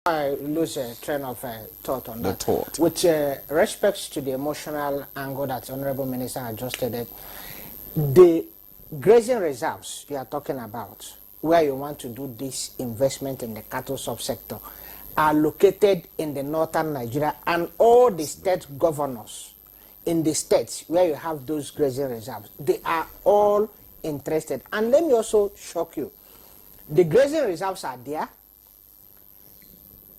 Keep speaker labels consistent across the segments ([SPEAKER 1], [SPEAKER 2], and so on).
[SPEAKER 1] I lose a train of thought on that.
[SPEAKER 2] Thought.
[SPEAKER 1] With respect to the emotional angle that Honorable Minister has just stated, the grazing reserves you are talking about, where you want to do this investment in the cattle subsector, are located in the northern Nigeria, and all the state governors in the states where you have those grazing reserves, they are all interested. And let me also shock you. The grazing reserves are there.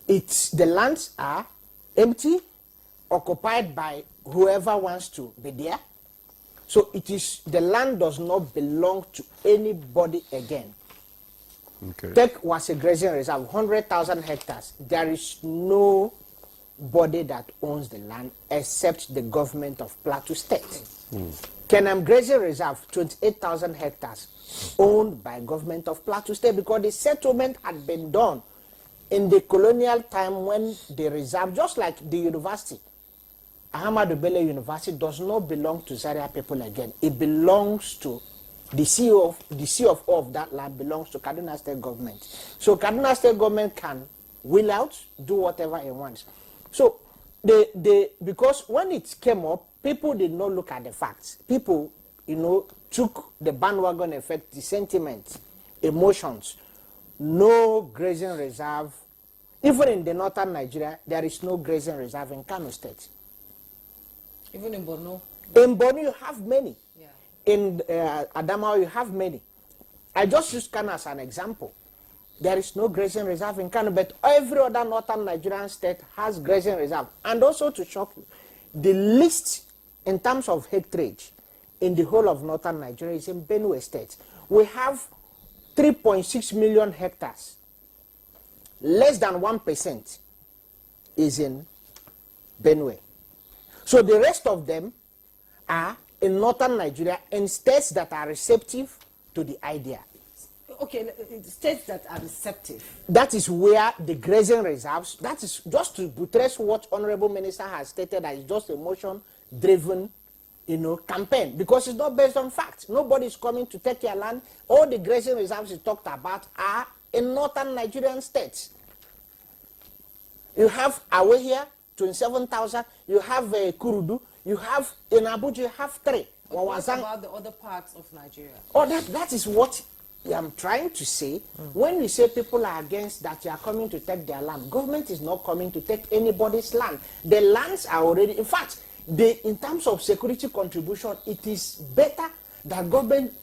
[SPEAKER 1] The lands are empty, occupied by whoever wants to be there. So the land does not belong to anybody again.
[SPEAKER 2] Okay.
[SPEAKER 1] Take was a grazing reserve, 100,000 hectares. There is nobody that owns the land except the government of Plateau State. Kenam Grazing Reserve, 28,000 hectares, owned by government of Plateau State, because the settlement had been done in the colonial time when the reserve, just like the university, Ahmadu Bello University does not belong to Zaria people again. It belongs to the COO of that land belongs to Kaduna State government. So Kaduna State government can will out, do whatever it wants. So because when it came up, people did not look at the facts. People, took the bandwagon effect, the sentiment, emotions. No grazing reserve. Even in the northern Nigeria, there is no grazing reserve in Kano State.
[SPEAKER 3] Even in Borno?
[SPEAKER 1] In Borno, you have many.
[SPEAKER 3] Yeah.
[SPEAKER 1] In Adamawa, you have many. I just use Kano as an example. There is no grazing reserve in Kano, but every other northern Nigerian state has grazing reserve. And also to shock you, the least in terms of hectareage in the whole of northern Nigeria is in Benue State. We have 3.6 million hectares. Less than 1% is in Benue. So the rest of them are in northern Nigeria in states that are receptive to the idea.
[SPEAKER 3] Okay, states that are receptive.
[SPEAKER 1] That is where the grazing reserves, that is just to buttress what Honorable Minister has stated, that is just emotion-driven, campaign, because it's not based on facts. Nobody is coming to take your land. All the grazing reserves he talked about are in northern Nigerian states. You have Awe here, 27,000. You have Kurudu. You have in Abuja, you have 3.
[SPEAKER 3] What about the other parts of Nigeria?
[SPEAKER 1] Oh, that is what I'm trying to say. When we say people are against that, you are coming to take their land. Government is not coming to take anybody's land. The lands are already, in fact, in terms of security contribution, it is better that government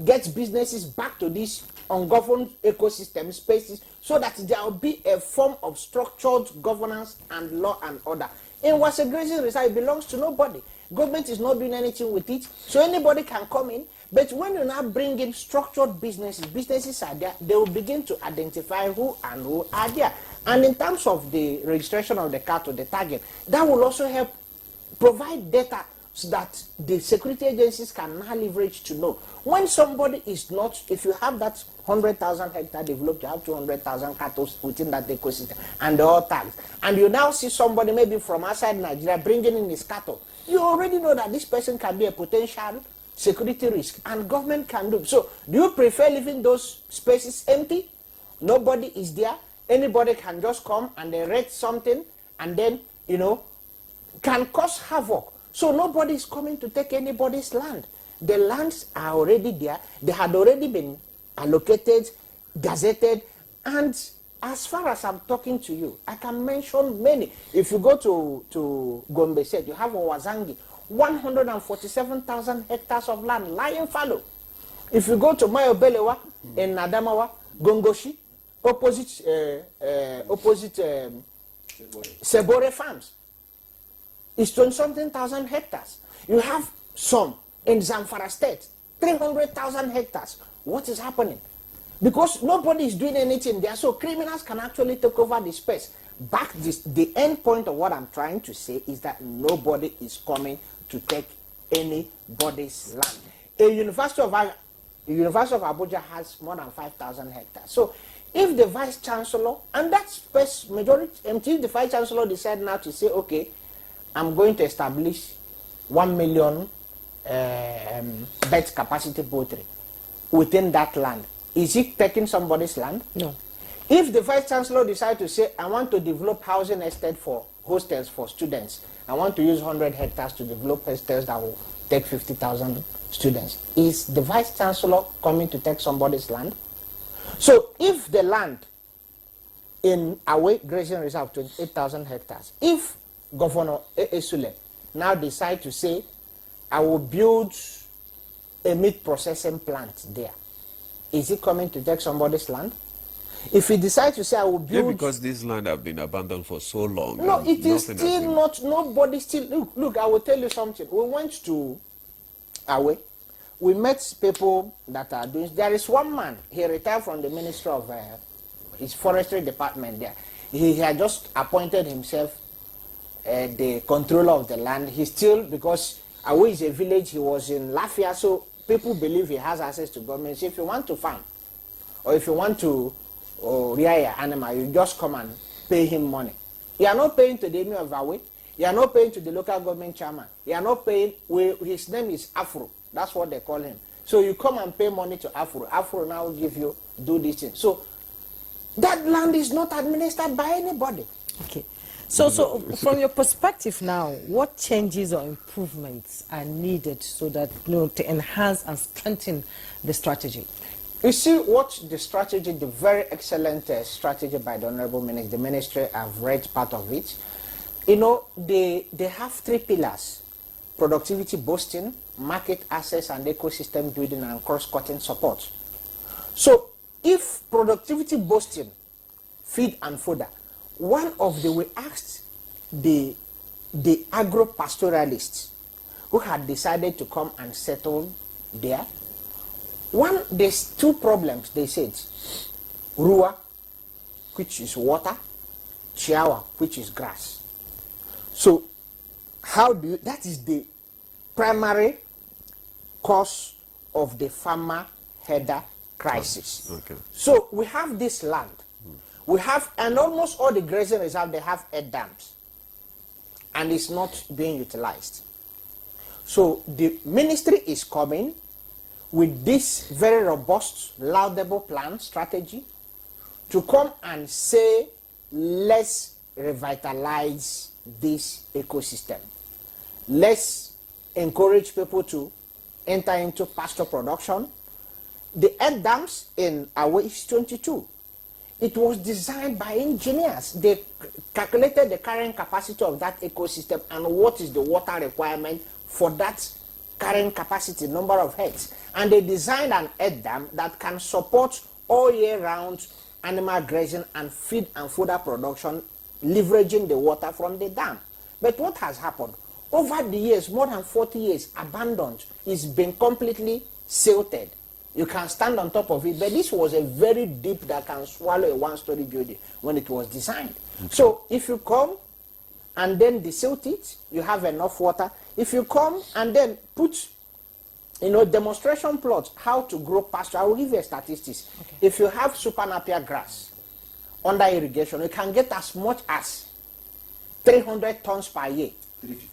[SPEAKER 1] gets businesses back to these ungoverned ecosystem spaces, so that there will be a form of structured governance and law and order. In Wase Grazing Reserve, it belongs to nobody. Government is not doing anything with it, so anybody can come in. But when you now bring in structured businesses are there, they will begin to identify who and who are there. And in terms of the registration of the cattle, the target, that will also help provide data so that the security agencies can now leverage to know when somebody is not, if you have that 100,000 hectare developed, you have 200,000 cattle within that ecosystem, and they're all tagged. And you now see somebody maybe from outside Nigeria bringing in his cattle. You already know that this person can be a potential security risk, and government can do. So, do you prefer leaving those spaces empty? Nobody is there. Anybody can just come and they rate something, and then, can cause havoc. So nobody is coming to take anybody's land. The lands are already there. They had already been allocated, gazetted, and as far as I'm talking to you, I can mention many. If you go to Gombe State, you have Owazangi, 147,000 hectares of land lying fallow. If you go to Mayobelewa in Adamawa, Gongoshi, opposite Sebore Farms, it's 20-something thousand hectares. You have some in Zamfara State, 300,000 hectares. What is happening? Because nobody is doing anything there, so criminals can actually take over the space. The end point of what I'm trying to say is that nobody is coming to take anybody's land. The University of Abuja has more than 5,000 hectares. So if the Vice Chancellor, and that space majority, until the Vice Chancellor decide now to say, okay, I'm going to establish 1 million bed capacity poultry within that land. Is it taking somebody's land?
[SPEAKER 3] No.
[SPEAKER 1] If the Vice Chancellor decides to say, I want to develop housing estate for hostels for students, I want to use 100 hectares to develop hostels that will take 50,000 students, is the Vice Chancellor coming to take somebody's land? So if the land in Awe Grazing Reserve, 28,000 hectares, if Governor Esule now decide to say, I will build a meat processing plant there, is he coming to take somebody's land? If he decides to say, I will build...
[SPEAKER 2] Yeah, because this land have been abandoned for so long.
[SPEAKER 1] No, it is still not, nobody still... Look, I will tell you something. We went to Awe. We met people that are doing... There is one man, he retired from the Ministry of his forestry department there. He had just appointed himself the controller of the land. He still, because Awe is a village, he was in Lafia, so people believe he has access to government. So if you want to farm, or if you want to rear your animal, you just come and pay him money. You are not paying to the emir of Awe. You are not paying to the local government chairman. You are not paying, his name is Afro. That's what they call him. So you come and pay money to Afro. Afro now will give you, do this thing. So that land is not administered by anybody.
[SPEAKER 3] Okay. So from your perspective now, what changes or improvements are needed so that, to enhance and strengthen the strategy?
[SPEAKER 1] You see what the strategy, the very excellent strategy by the Honorable Minister, the Ministry, I've read part of it. They have 3 pillars: productivity boosting, market access and ecosystem building, and cross-cutting support. So if productivity boosting, feed and fodder, one of the, we asked the agro-pastoralists who had decided to come and settle there. There's 2 problems, they said. Rua, which is water, Chiawa, which is grass. So that is the primary cause of the farmer header crisis.
[SPEAKER 2] Okay.
[SPEAKER 1] So we have this land. We have, and almost all the grazing reserve, they have head dams. And it's not being utilized. So the ministry is coming with this very robust, laudable plan, strategy, to come and say, let's revitalize this ecosystem. Let's encourage people to enter into pasture production. The head dams in Awe is 22. It was designed by engineers. They calculated the carrying capacity of that ecosystem and what is the water requirement for that carrying capacity, number of heads. And they designed an head dam that can support all year round animal grazing and feed and fodder production, leveraging the water from the dam. But what has happened? Over the years, more than 40 years, abandoned. It's been completely silted. You can stand on top of it, but this was a very deep that can swallow a 1-story building when it was designed. Okay. So if you come and then desilt it, you have enough water. If you come and then put, demonstration plots, how to grow pasture, I will give you statistics. Okay. If you have super napier grass under irrigation, you can get as much as 300 tons per year.
[SPEAKER 4] 350.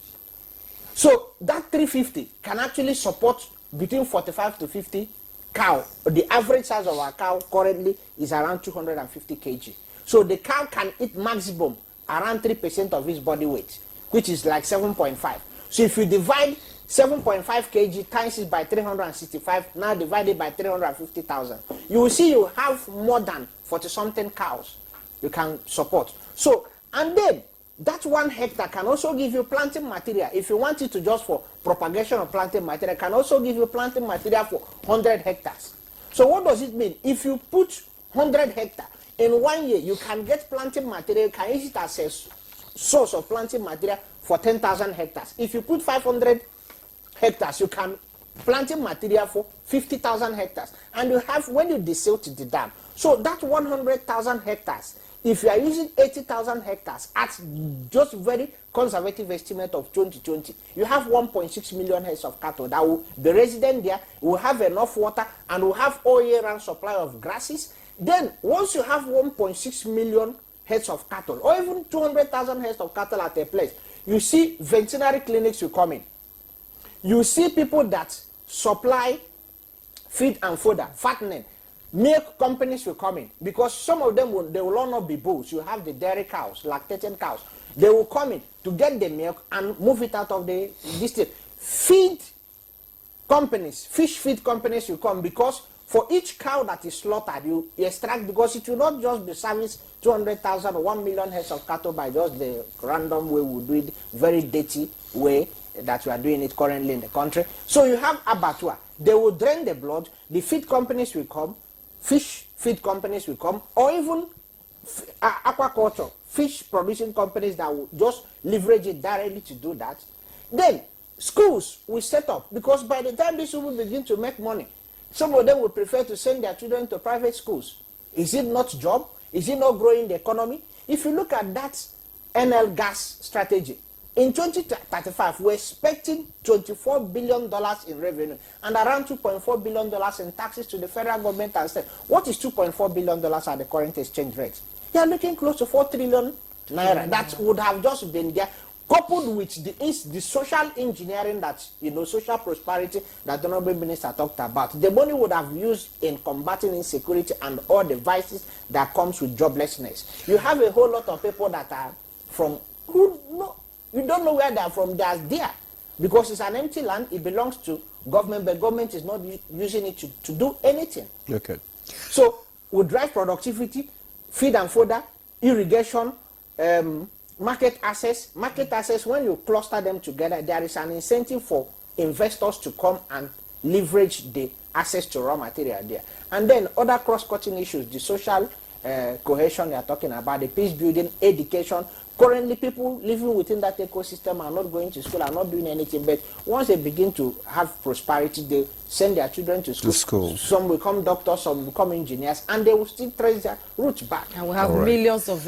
[SPEAKER 1] So that 350 can actually support between 45 to 50 cow. The average size of our cow currently is around 250 kg. So the cow can eat maximum around 3% of its body weight, which is like 7.5. So if you divide 7.5 kg times it by 365, now divided by 350,000, you will see you have more than 40-something cows you can support. So, and then that 1 hectare can also give you planting material. If you want it to just for propagation of planting material, can also give you planting material for 100 hectares. So what does it mean? If you put 100 hectares in 1 year, you can get planting material, can use it as a source of planting material for 10,000 hectares. If you put 500 hectares, you can planting material for 50,000 hectares. And you have, when you desilt the dam, so that 100,000 hectares, if you are using 80,000 hectares at just very conservative estimate of 2020, you have 1.6 million heads of cattle that will be resident there, will have enough water, and will have all year round supply of grasses. Then, once you have 1.6 million heads of cattle, or even 200,000 heads of cattle at a place, you see veterinary clinics will come in. You see people that supply feed and fodder, fattening. milk companies will come in, because some of them they will all not be bulls. You have the dairy cows, lactating cows. They will come in to get the milk and move it out of the district. Feed companies, fish feed companies will come, because for each cow that is slaughtered, you extract, because it will not just be service 200,000 or 1 million heads of cattle by just the random way we do it, very dirty way that we are doing it currently in the country. So you have abattoir. They will drain the blood. The feed companies will come, fish feed companies will come, or even aquaculture, fish producing companies that will just leverage it directly to do that. Then schools will set up, because by the time these people begin to make money, some of them would prefer to send their children to private schools. Is it not job? Is it not growing the economy? If you look at that NL gas strategy, in 2035, we're expecting $24 billion in revenue and around $2.4 billion in taxes to the federal government and state. What is $2.4 billion at the current exchange rate? You are looking close to 4 trillion naira. That would have just been there, coupled with the social engineering that, social prosperity that the Honorable Minister talked about. The money would have used in combating insecurity and all the vices that comes with joblessness. You have a whole lot of people that are from, you don't know where they are from. They are there because it's an empty land. It belongs to government, but government is not using it to do anything.
[SPEAKER 2] Okay.
[SPEAKER 1] So we drive productivity, feed and fodder, irrigation, market access. Market access, when you cluster them together, there is an incentive for investors to come and leverage the access to raw material there. And then other cross-cutting issues, the social cohesion they are talking about, the peace building, education. Currently, people living within that ecosystem are not going to school, are not doing anything. But once they begin to have prosperity, they send their children to school. Some become doctors, some become engineers, and they will still trace their roots back.
[SPEAKER 3] And we have millions of